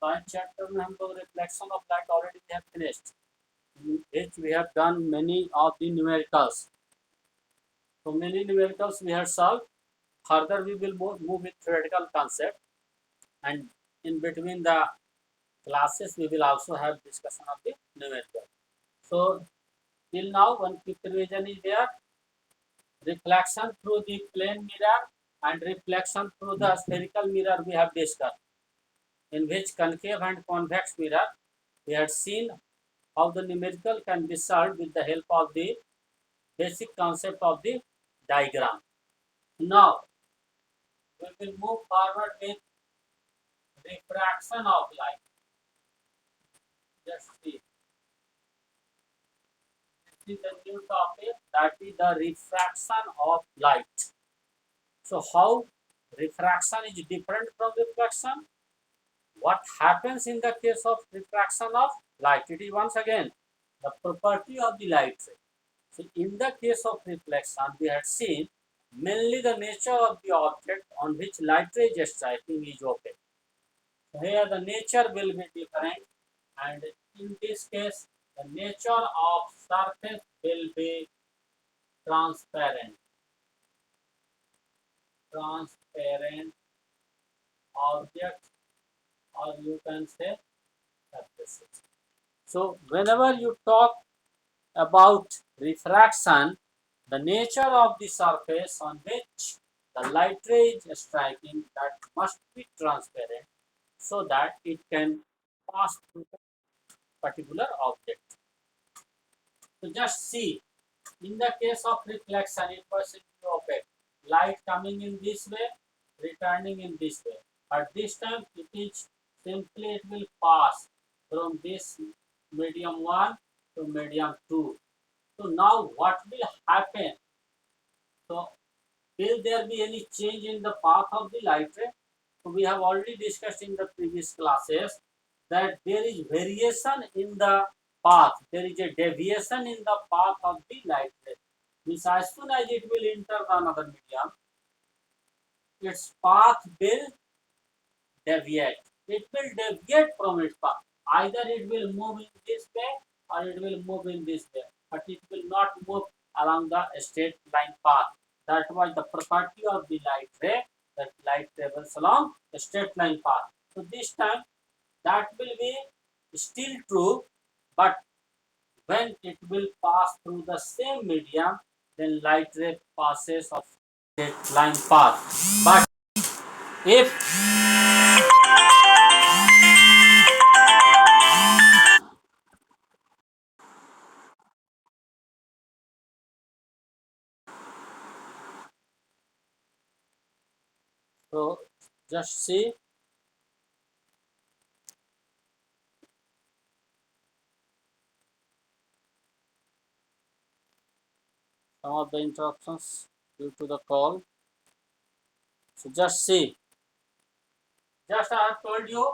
Light chapter में हम लोग reflection of light already we have finished, in which we have done many of the numericals. So many numericals we have solved. Further we will move with theoretical concept, and in between the classes we will also have discussion of the numerical. So till now one quick revision is there. Reflection through the plane mirror and reflection through the spherical mirror we have discussed, in which concave and convex mirror we had seen how the numerical can be solved with the help of the basic concept of the diagram. Now we will move forward with refraction of light. Let's see. This is a new topic, that is the refraction of light. So how refraction is different from reflection? What happens in the case of refraction of light? It is once again the property of the light ray. So in the case of reflection, we had seen mainly the nature of the object on which light ray is striking is opaque. So here the nature will be different, and in this case the nature of surface will be transparent. Transparent object, or you can say surfaces. So whenever you talk about refraction, the nature of the surface on which the light ray is striking, that must be transparent so that it can pass through the particular object. So just see, in the case of reflection, it was opaque. Light coming in this way, returning in this way. But this time it is simply, it will pass from this medium 1 to medium 2. So now what will happen? So will there be any change in the path of the light ray? So we have already discussed in the previous classes that there is variation in the path. There is a deviation in the path of the light ray. Means as soon as it will enter another medium, its path will deviate. It will deviate from its path. Either it will move in this way or it will move in this way, but it will not move along the straight line path. That was the property of the light ray, that light travels along a straight line path. So this time that will be still true, but when it will pass through the same medium, then light ray passes of straight line path. But if so, just see, some of the interruptions due to the call. So just see, just I have told you,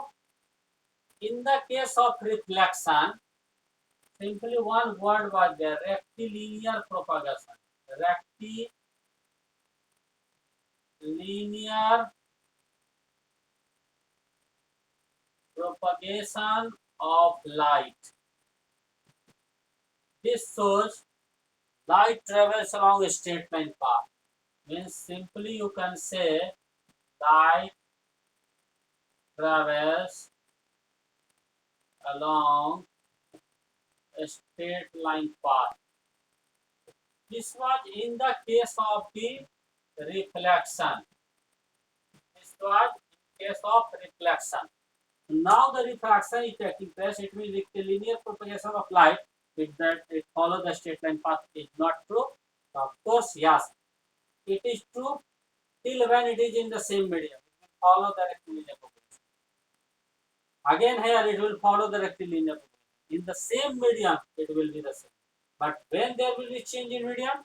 in the case of reflection, simply one word was there, rectilinear propagation. Rectilinear propagation of light. This shows light travels along a straight line path. Means simply you can say light travels along a straight line path. This was in the case of the reflection. This was in case of reflection. Now the refraction is taking place. It means the linear propagation of light with that it follows the straight line path is not true. So of course, yes, it is true till when it is in the same medium. It will follow the rectilinear propagation. Again here it will follow the rectilinear propagation. In the same medium, it will be the same. But when there will be change in medium,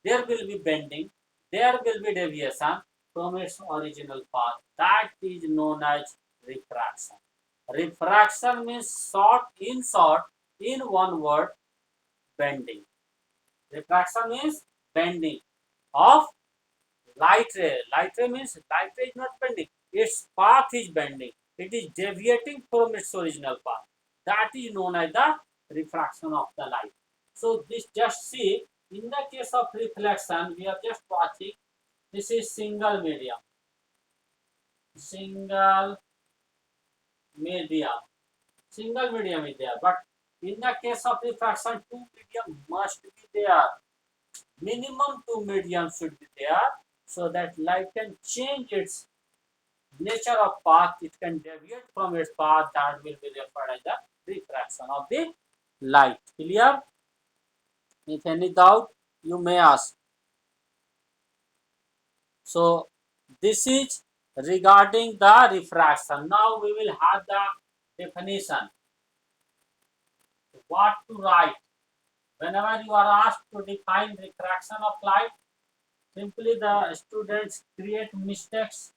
there will be bending, there will be deviation from its original path. That is known as refraction. Refraction means short, in one word, bending. Refraction means bending of light ray. Light ray means light ray is not bending. Its path is bending. it is deviating from its original path. That is known as the refraction of the light. So this just see, in the case of reflection, we are just watching, this is single medium. Single medium. Single medium is there. But in the case of refraction, two medium must be there. Minimum two mediums should be there so that light can change its nature of path. It can deviate from its path. That will be referred as the refraction of the light. Clear? If any doubt, you may ask. So this is regarding the refraction. Now we will have the definition. What to write? Whenever you are asked to define refraction of light, simply the students create mistakes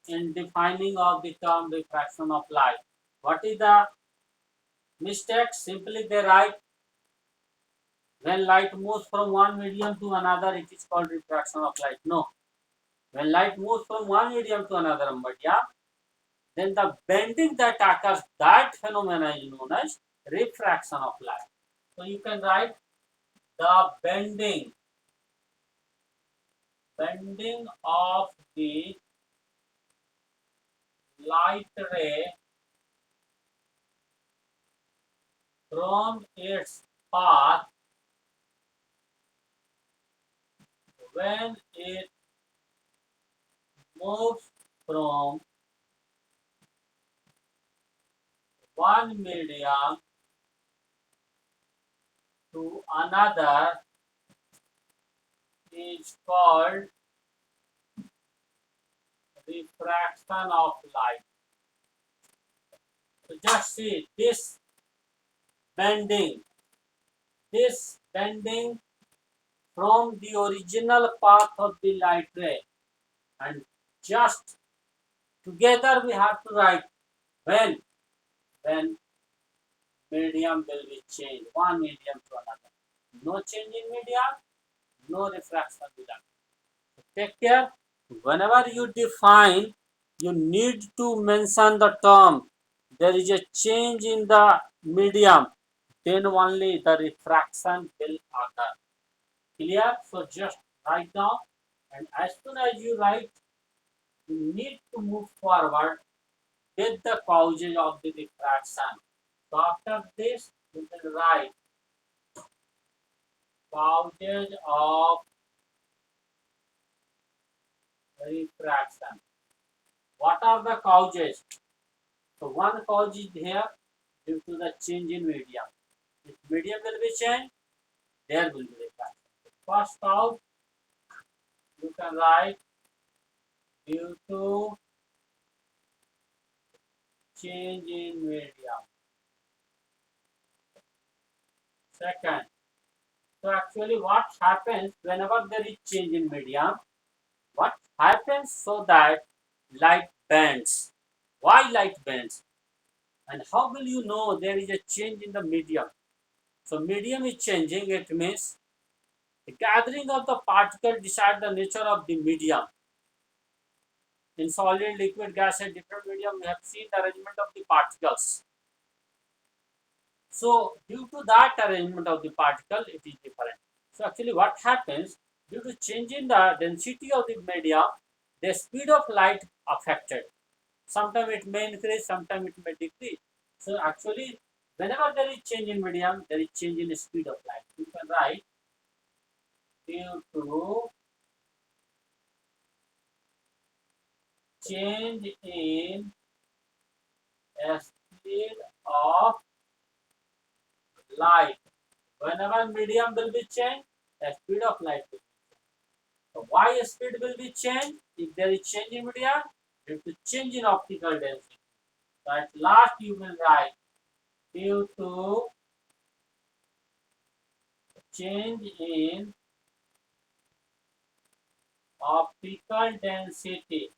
in defining of the term refraction of light. What is the mistake? Simply they write, when light moves from one medium to another, it is called refraction of light. No. When light moves from one medium to another medium, then the bending that occurs, that phenomena is known as refraction of light. So you can write the bending of the light ray from its path when it moves from one medium to another is called refraction of light. So just see bending, this bending from the original path of the light ray, and just together we have to write when medium will be changed, one medium to another. No change in medium, no refraction will happen. Take care. Whenever you define, you need to mention the term. There is a change in the medium, then only the refraction will occur. Clear? So just write down, and as soon as you write, you need to move forward with the causes of the refraction. So after this, you will write causes of refraction. What are the causes? So one cause is here due to the change in medium. If medium will be changed, there will be refraction. First cause, you can write due to change in medium. Second, so actually what happens whenever there is change in medium, what happens so that light bends? Why light bends? And how will you know there is a change in the medium? So medium is changing, it means the gathering of the particle decide the nature of the medium. In solid, liquid, gas and different medium, we have seen the arrangement of the particles. So due to that arrangement of the particle, it is different. So actually what happens, due to change in the density of the medium, the speed of light affected. Sometimes it may increase, sometimes it may decrease. So actually, whenever there is change in medium, there is change in the speed of light. You can write due to change in speed of light. Whenever medium will be changed, the speed of light will be changed. So why speed will be changed? If there is change in medium, due to change in optical density. So at last you will write due to change in optical density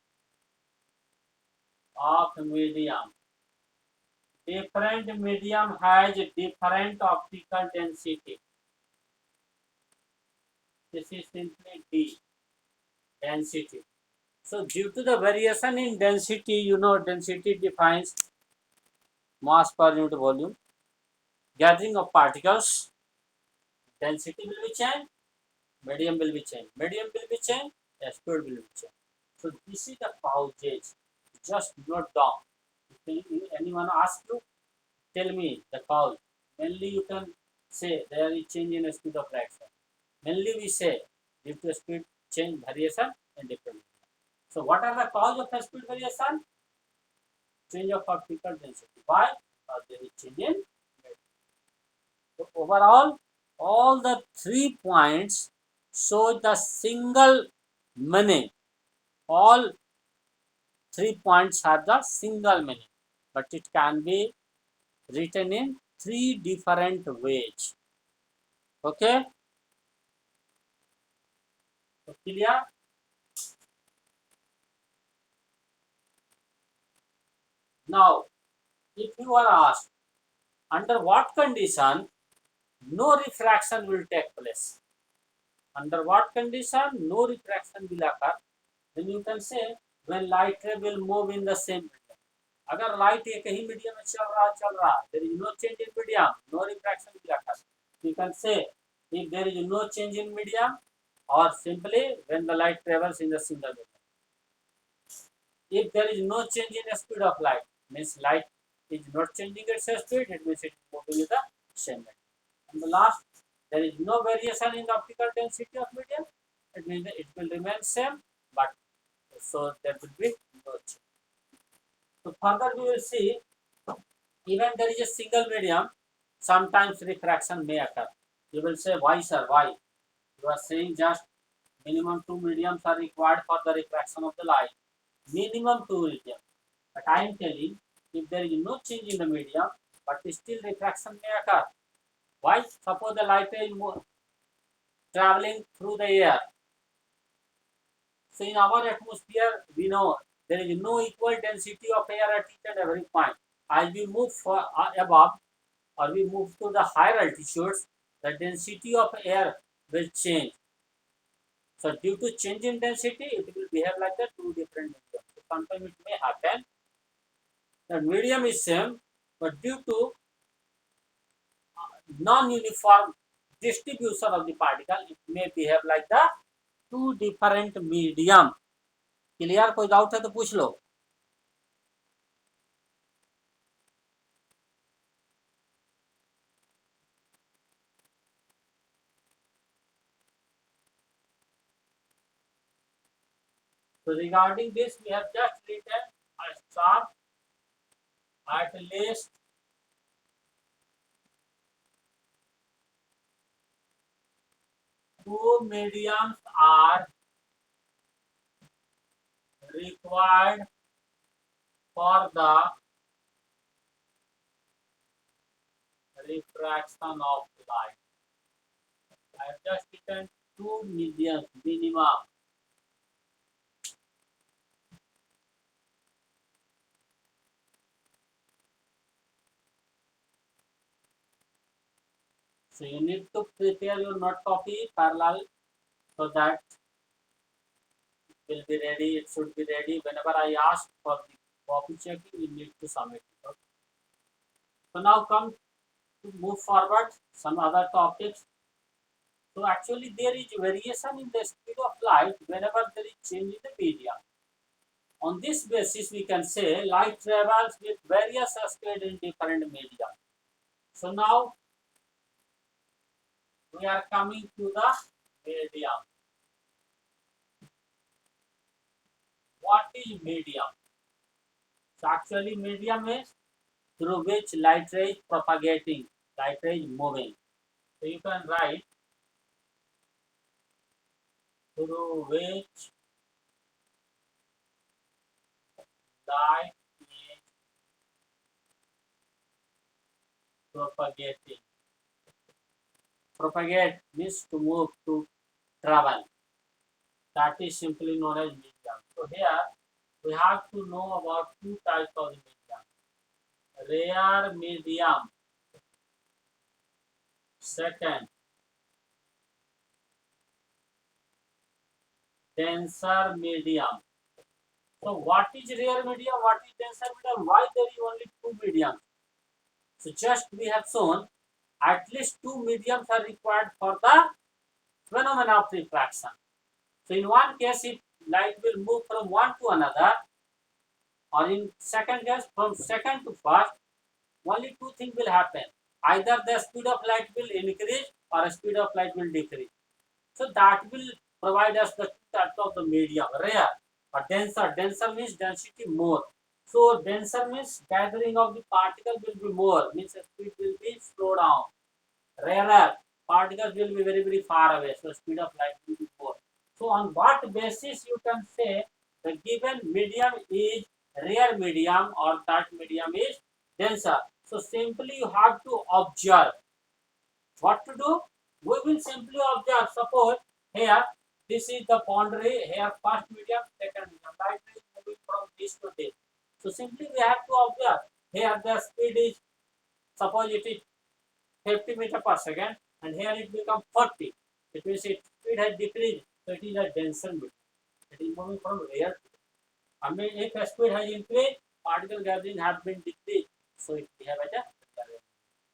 of medium. Different medium has different optical density. This is simply D, density. So due to the variation in density, density defines mass per unit volume. Gathering of particles, density will be changed, medium will be changed, medium will be changed, speed will be changed. So this is the causes. Just note down. If anyone asks you, tell me the cause. Mainly you can say there is change in speed of light. Mainly we say due to speed change variation and different. So what are the cause of the speed variation? Change of particle density. Why? Because there is change in medium. So overall, all the 3 points show the single meaning. All 3 points have the single meaning, but it can be written in three different ways. Okay, so clear? Now, if you are asked under what condition no refraction will take place, under what condition no refraction will occur, then you can say when light ray will move in the same medium. अगर light एक ही medium में चल रहा there is no change in medium, no refraction will occur. You can say if there is no change in medium, or simply when the light travels in the single medium. If there is no change in the speed of light, means light is not changing its speed, it means it is moving in the same medium. And the last, there is no variation in the optical density of medium, it means it will remain same, but so there will be no change. So further we will see, even there is a single medium, sometimes refraction may occur. You will say, why sir, why? You are saying just minimum two mediums are required for the refraction of the light. Minimum two mediums. But I am telling, if there is no change in the medium, but still refraction may occur. Why? Suppose the light is traveling through the air. So in our atmosphere, we know there is no equal density of air at each and every point. As we move above, or we move to the higher altitudes, the density of air will change. So due to change in density, it will behave like the two different mediums. So sometimes it may happen that medium is same, but due to non-uniform distribution of the particle, it may behave like the two different medium. Clear? कोई doubt है तो पूछ लो. So regarding this, we have just written a chart. At least two mediums are required for the refraction of light. I have just written two mediums minimum. So you need to prepare your note copy parallel so that it will be ready. It should be ready whenever I ask for the copy checking. You need to submit it. Okay? So now come to move forward some other topics. So actually there is variation in the speed of light whenever there is change in the medium. On this basis, we can say light travels with various speed in different media. So now we are coming to the medium. What is medium? So actually medium is through which light ray is propagating, light ray is moving. So you can write through which light is propagating. Propagate means to move, to travel. That is simply known as medium. So here we have to know about two types of medium. Rare medium. Second, denser medium. So what is rare medium? What is denser medium? Why there is only two mediums? So just we have shown at least two mediums are required for the phenomena of refraction. So in one case, if light will move from one to another, or in second case from second to first, only two things will happen. Either the speed of light will increase or speed of light will decrease. So that will provide us the type of the medium, rare or denser. Denser means density more. So denser means gathering of the particle will be more, means the speed will be slow down. Rarer particles will be very far away, so speed of light will be more. So on what basis you can say the given medium is rare medium or that medium is denser? So simply you have to observe. What to do? We will simply observe. Suppose here this is the boundary, here first medium, second medium. Light is moving from this to this. So simply we have to observe. Here the speed is, suppose it is 50 meter per second, and here it becomes 40. It means its speed has decreased. So it is a denser medium. It is moving from rare to dense. I mean, if the speed has increased, particle gathering has been decreased. So it behave as a rare.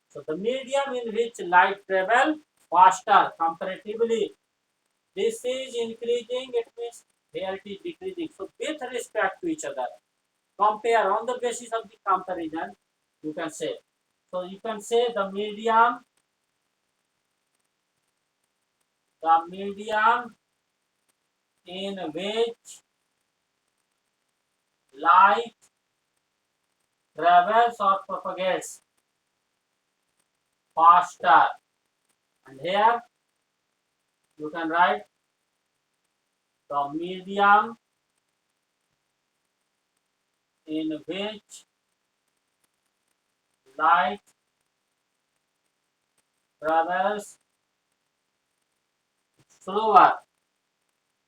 So the medium in which light travel faster comparatively. This is increasing, it means here it is decreasing. So with respect to each other, compare on the basis of the comparison, you can say. So you can say the medium in which light travels or propagates faster. And here you can write the medium in which light travels slower.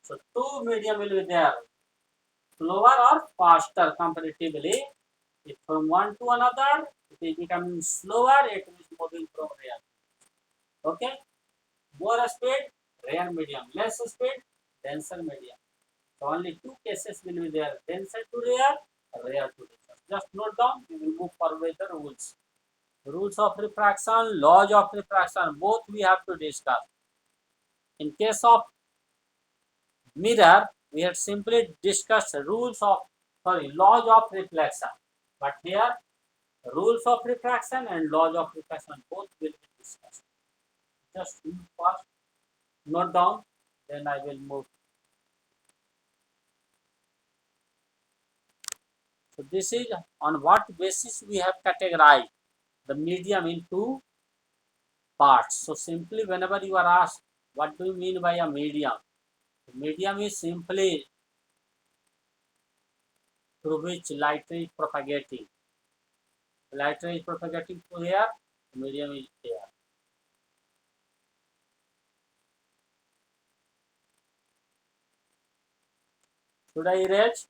So two medium will be there, slower or faster comparatively. If from one to another, it is becoming slower, it is moving from rare. Okay, more speed, rare medium, less speed, denser medium. So only two cases will be there, denser to rare, rare to denser. Just note down, we will move forward with the rules. Rules of refraction, laws of refraction, both we have to discuss. In case of mirror, we had simply discussed laws of reflection. But here, rules of refraction and laws of refraction both will be discussed. Just first note down, then I will move. So this is on what basis we have categorized the medium into parts. So simply whenever you are asked, what do you mean by a medium? The medium is simply through which light is propagating. Light ray is propagating to here, medium is here. Should I erase?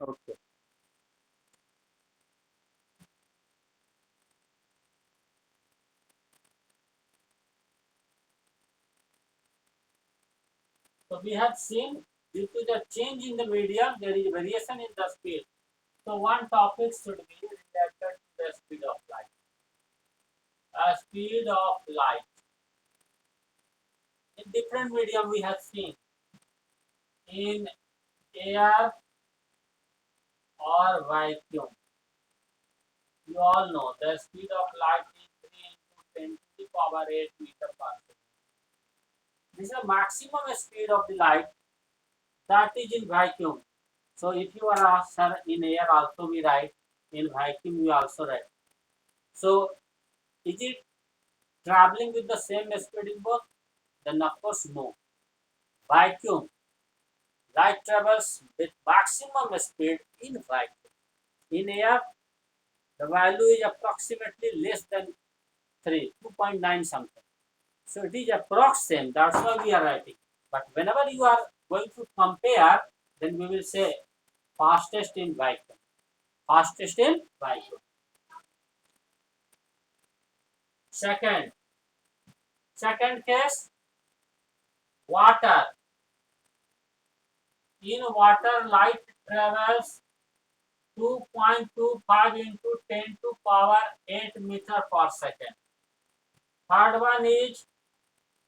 Okay. So we have seen due to the change in the medium, there is variation in the speed. So one topic should be related to the speed of light. Speed of light. In different medium we have seen in air or vacuum. You all know the speed of light is 3 into 10 to the power 8 meter per second. This is the maximum speed of the light that is in vacuum. So if you are asked, sir, in air also we write, in vacuum we also write. So is it traveling with the same speed in both? Then of course no. Vacuum, light travels with maximum speed in vacuum. In air, the value is approximately less than 3, 2.9 something. So it is approx same. That's why we are writing. But whenever you are going to compare, then we will say fastest in vacuum. Fastest in vacuum. Second, Second case, water. In water, light travels 2.25 into 10 to power 8 meter per second. Third one is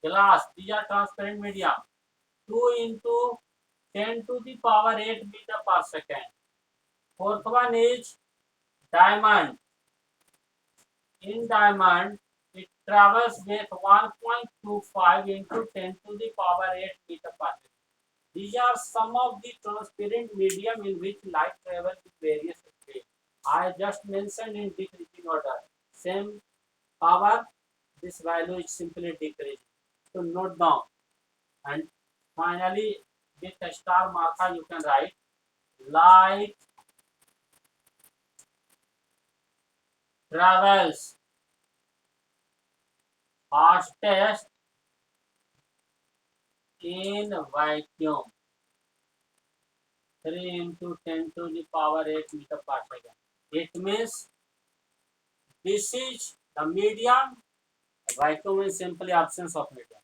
glass. These are transparent medium. 2 into 10 to the power 8 meter per second. Fourth one is diamond. In diamond, it travels with 1.25 into 10 to the power 8 meter per second. These are some of the transparent medium in which light travels with various speed. I just mentioned in decreasing order. Same power, this value is simply decreasing. So note down. And finally, with a star marker, you can write light travels fastest in vacuum. 3 into 10 to the power 8 meter per second. It means this is the medium. Vacuum is simply absence of medium.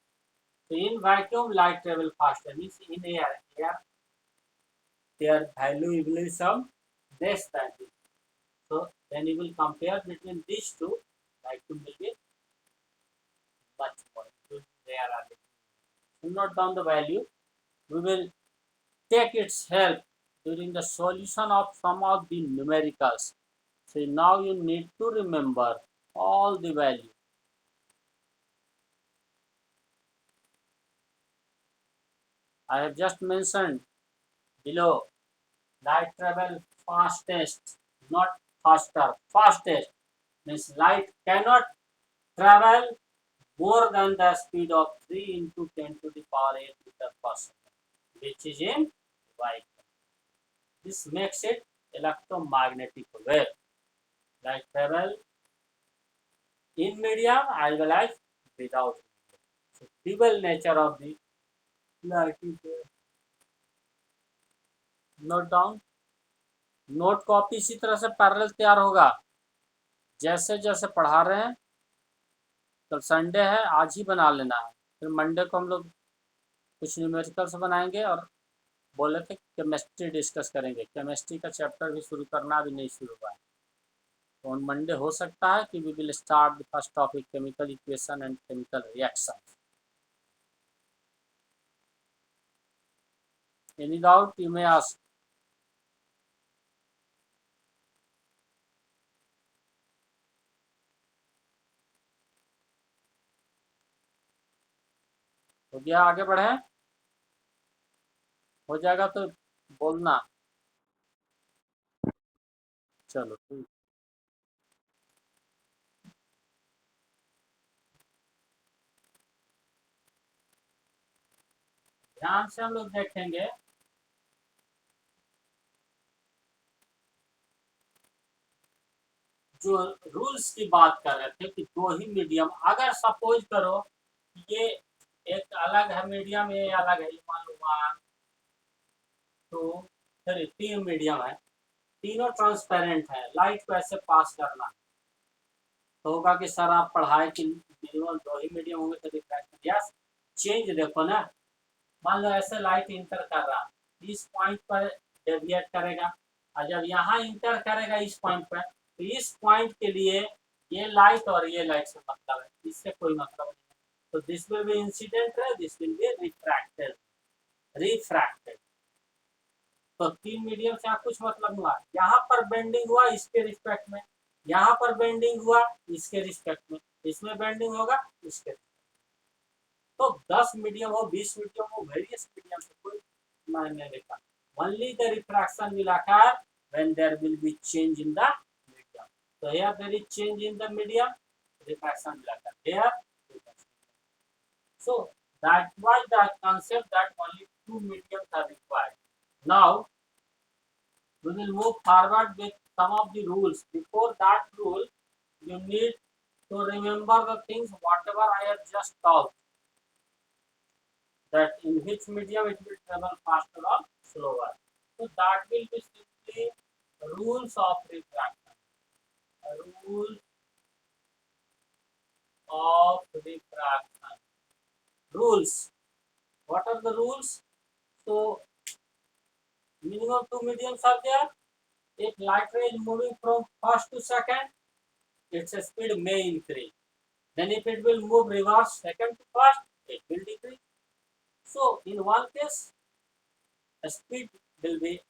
So in vacuum, light travel faster. Means in air their value will be some less than this. So then you will compare between these two. Vacuum will be much more. There are so note down the value. We will take its help during the solution of some of the numericals. So now you need to remember all the value. I have just mentioned below light travel fastest, not faster. Fastest means light cannot travel more than the speed of 3 into 10 to the power 8 meter per second, which is in vacuum. This makes it electromagnetic wave. Light travel in medium as well as without medium. So dual nature of the light is there. Note down. Note copy इसी तरह से parallel तैयार होगा जैसे जैसे पढ़ा रहे हैं। कल संडे है, आज ही बना लेना है, फिर मंडे को हम लोग कुछ न्यूमेरिकल्स बनाएंगे और बोले थे केमिस्ट्री डिस्कस करेंगे। केमिस्ट्री का चैप्टर भी शुरू करना अभी नहीं शुरू हुआ है, तो ऑन मंडे हो सकता है कि we will start the first topic chemical equation and chemical reaction. Any doubt you may ask. हो गया, आगे बढ़े, हो जाएगा तो बोलना। चलो ठीक, ध्यान से हम लोग देखेंगे। जो रूल्स की बात कर रहे थे कि दो ही मीडियम, अगर सपोज करो ये एक अलग है मीडियम, ये अलग है, मान लो 1 2 3 तीन मीडियम है, तीनों ट्रांसपेरेंट है, लाइट को ऐसे पास करना है, तो होगा कि सर आप पढ़ाए कि मिनिमम दो ही मीडियम होंगे तो रिफ्रैक्शन। यस, चेंज देखो ना, मान लो ऐसे लाइट इंटर कर रहा है, इस पॉइंट पर डेविएट करेगा, और जब यहाँ इंटर करेगा इस पॉइंट पर, तो इस पॉइंट के लिए ये लाइट और ये लाइट से मतलब है, इससे कोई मतलब नहीं है। तो दिस विल बी इंसिडेंट है, this will be refracted, refracted. तो तीन मीडियम से कुछ मतलब हुआ, यहाँ पर बेंडिंग हुआ इसके रिस्पेक्ट में, यहाँ पर बेंडिंग हुआ इसके रिस्पेक्ट में, इसमें बेंडिंग होगा इसके। तो 10 मीडियम हो, 20 मीडियम हो, वेरियस मीडियम से कोई मायने नहीं रखता। Only the refraction will occur when there will be change in the medium. So here there is change in the medium, refraction will occur. Here, so that was the concept that only two mediums are required. Now we will move forward with some of the rules. Before that rule, you need to remember the things whatever I have just taught. That in which medium it will travel faster or slower. So that will be simply rules of refraction. Rules of refraction. rules. What are the rules? So minimum two mediums are there. If light ray is moving from first to second, its speed may increase. Then if it will move reverse second to first, it will decrease. So in one case, the speed will be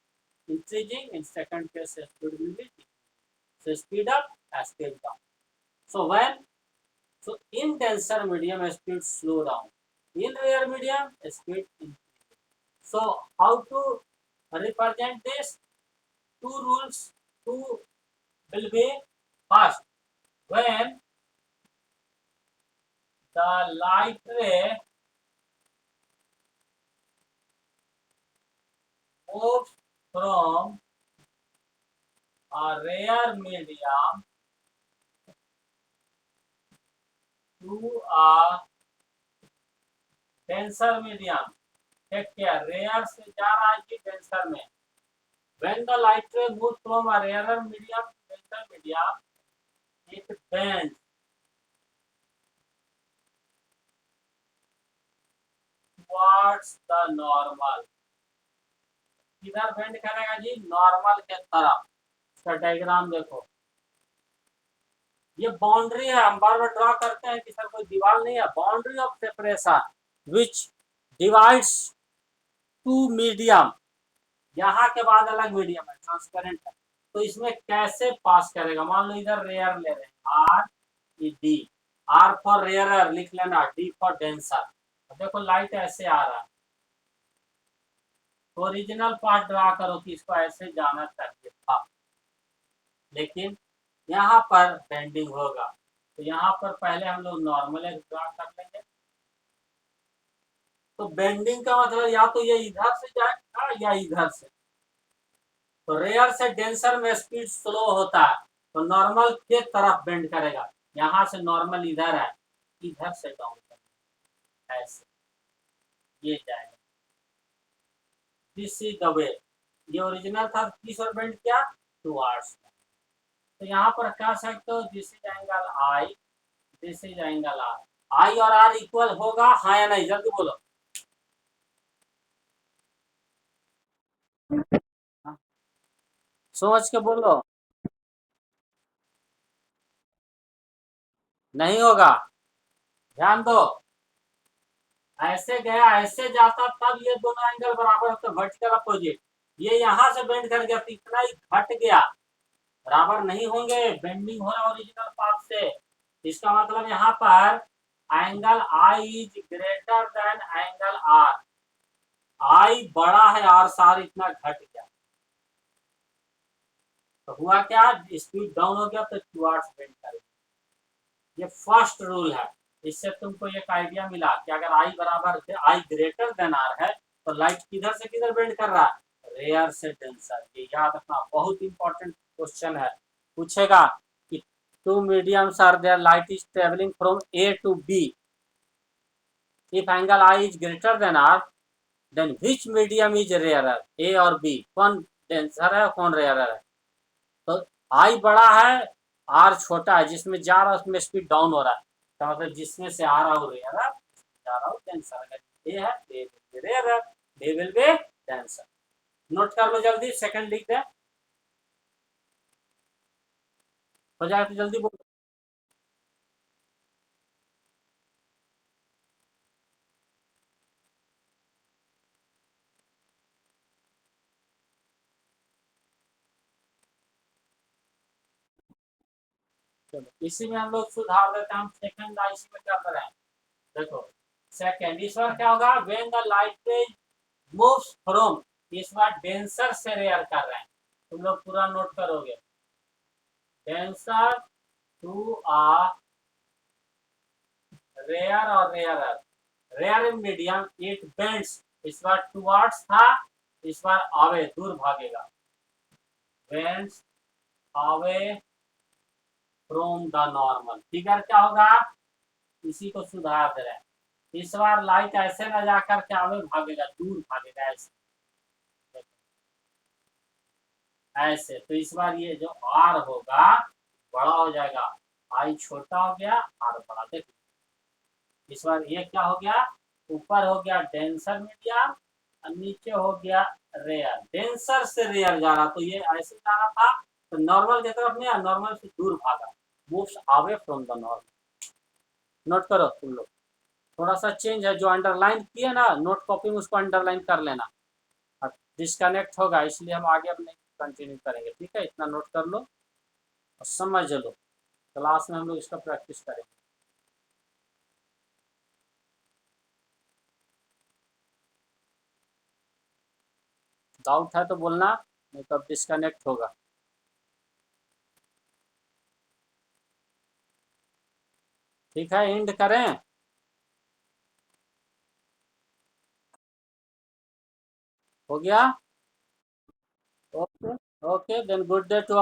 increasing. In second case, the speed will be decreasing. So speed up, speed down. So when in denser medium, speed slow down. In rare medium, speed increase. So how to represent this? Two rules. Two will be first when the light ray moves from a rare medium to a denser medium. Take care, rare से जा रहा है कि denser में. When the light ray moves from a rarer medium to denser medium, it bends towards the normal. किधर bend करेगा जी? Normal के तरफ. इसका डायग्राम देखो. ये बाउंड्री है. हम बार बार ड्रॉ करते हैं कि सर कोई दीवार नहीं है. Boundary of separation which divides two medium. यहाँ के बाद अलग मीडियम है, ट्रांसपेरेंट है. तो इसमें कैसे पास करेगा? मान लो इधर रेयर ले रहे हैं, R E D. R for rarer लिख लेना, डी फॉर डेंसर. देखो लाइट ऐसे आ रहा है, तो ओरिजिनल पार्ट ड्रा करो कि इसको ऐसे जाना चाहिए था, लेकिन यहाँ पर बेंडिंग होगा. तो यहाँ पर पहले हम लोग नॉर्मल ड्रा कर लेंगे. तो बेंडिंग का मतलब या तो ये इधर से जाएगा या इधर से. तो रेयर से डेंसर में स्पीड स्लो होता है, तो नॉर्मल के तरफ बेंड करेगा. यहाँ से नॉर्मल इधर है, इधर से डाउन करेगा, ऐसे ये जाएगा. This is the way. ये ओरिजिनल था, किस और बेंड किया? टुवर्ड्स. तो यहाँ पर कह सकते हो this is angle i, this is angle r. I और आर इक्वल होगा, हाँ या नहीं? जल्दी बोलो. सोच के बोलो. नहीं होगा. ध्यान दो. ऐसे गया, ऐसे जाता, तब ये दोनों एंगल बराबर होते, वर्टिकल अपोजिट. ये यहाँ से बेंड कर गया, तो इतना ही घट गया, बराबर नहीं होंगे. बेंडिंग हो रहा ओरिजिनल पाथ से. इसका मतलब यहाँ पर angle i is greater than angle r. I बड़ा है, आर सार इतना घट गया. तो हुआ क्या? स्पीड डाउन हो गया, तो टुवर्ड्स बेंड करेगा. ये फर्स्ट रूल है. इससे तुमको एक आइडिया मिला कि अगर आई बराबर आई ग्रेटर देन आर है, तो लाइट किधर से किधर बेंड कर रहा है? रेयर से डेंसर. ये याद रखना, बहुत इंपॉर्टेंट क्वेश्चन है. पूछेगा कि two mediums are there, light is travelling from A to B. If angle i is greater than r, then which medium is rarer, A और बी? कौन डेंसर है, कौन रेयरर है? तो आई बड़ा है, आर छोटा है. जिसमें जा रहा है उसमें स्पीड डाउन हो रहा है. तो मतलब जिसमें से आ रहा हो रेयर, जा रहा हो डेंसर. अगर ए है, A will be rare, B will be denser. Note कर लो जल्दी, सेकंड लिख दे. हो जाए तो जल्दी बोलो. चलो इसी में हम लोग सुधार देते हैं. हम सेकंड आईसी में क्या करें? देखो सेकंड, इस बार क्या होगा? व्हेन द लाइट रे मूव्स फ्रॉम, इस बार डेंसर से रेयर कर रहे हैं. तुम लोग पूरा नोट करोगे. डेंसर टू आ रेयर और rarer. Rarer medium it bends. इस बार टुवर्ड्स था, इस बार अवे, दूर भागेगा. Bends away from the normal. Figure क्या होगा? इसी को सुधार दे रहे हैं. इस बार लाइट ऐसे न जाकर के अवे भागेगा, दूर भागेगा, ऐसे ऐसे. तो इस बार ये जो आर होगा बड़ा हो जाएगा. आई छोटा हो गया, आर बड़ा. देखो इस बार ये क्या हो गया? ऊपर हो गया डेंसर मीडिया और नीचे हो गया रेयर। डेंसर से रेयर जा रहा, तो ये ऐसे जा रहा था तो नॉर्मल की तरफ नहीं, नॉर्मल से दूर भागा, moves away from the normal. Note करो तुम लोग, थोड़ा सा चेंज है, जो अंडरलाइन किए ना नोट कॉपी में उसको अंडरलाइन कर लेना। अब डिस्कनेक्ट होगा इसलिए हम आगे अब नहीं कंटिन्यू करेंगे, ठीक है, इतना नोट कर लो और समझ लो, क्लास में हम लोग इसका प्रैक्टिस करेंगे। डाउट है तो बोलना, नहीं तो अब डिस्कनेक्ट होगा। ठीक है, एंड करें? हो गया? Okay, okay then good day to